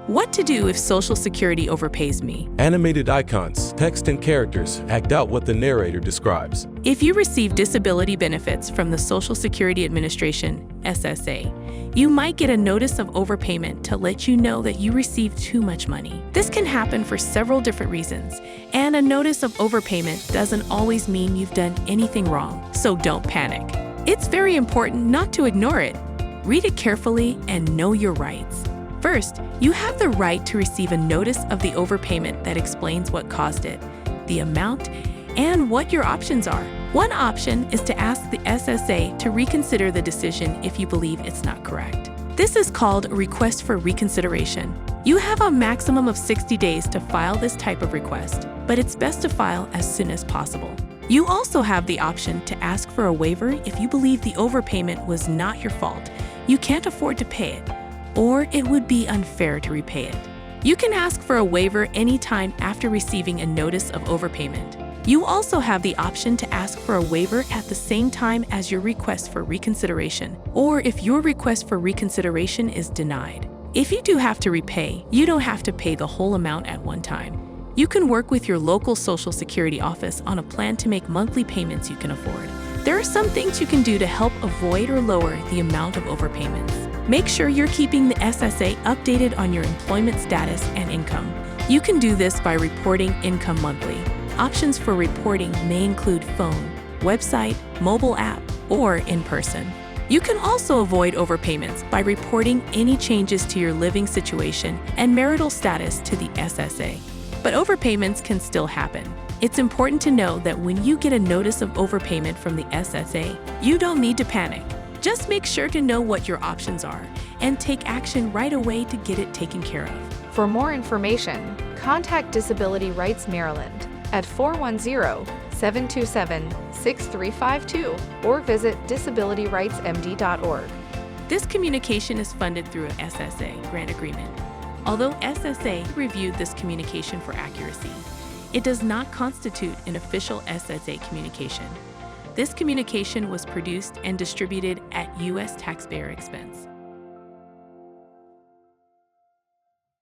What to do if Social Security overpays me? Animated icons, text, and characters act out what the narrator describes. If you receive disability benefits from the Social Security Administration, SSA, you might get a notice of overpayment to let you know that you received too much money. This can happen for several different reasons, and a notice of overpayment doesn't always mean you've done anything wrong, so don't panic. It's very important not to ignore it. Read it carefully and know your rights. First, you have the right to receive a notice of the overpayment that explains what caused it, the amount, and what your options are. One option is to ask the SSA to reconsider the decision if you believe it's not correct. This is called a request for reconsideration. You have a maximum of 60 days to file this type of request, but it's best to file as soon as possible. You also have the option to ask for a waiver if you believe the overpayment was not your fault, you can't afford to pay it, or it would be unfair to repay it. You can ask for a waiver anytime after receiving a notice of overpayment. You also have the option to ask for a waiver at the same time as your request for reconsideration, or if your request for reconsideration is denied. If you do have to repay, you don't have to pay the whole amount at one time. You can work with your local Social Security office on a plan to make monthly payments you can afford. There are some things you can do to help avoid or lower the amount of overpayments. Make sure you're keeping the SSA updated on your employment status and income. You can do this by reporting income monthly. Options for reporting may include phone, website, mobile app, or in person. You can also avoid overpayments by reporting any changes to your living situation and marital status to the SSA. But overpayments can still happen. It's important to know that when you get a notice of overpayment from the SSA, you don't need to panic. Just make sure to know what your options are and take action right away to get it taken care of. For more information, contact Disability Rights Maryland at 410-727-6352 or visit disabilityrightsmd.org. This communication is funded through an SSA grant agreement. Although SSA reviewed this communication for accuracy, it does not constitute an official SSA communication. This communication was produced and distributed at U.S. taxpayer expense.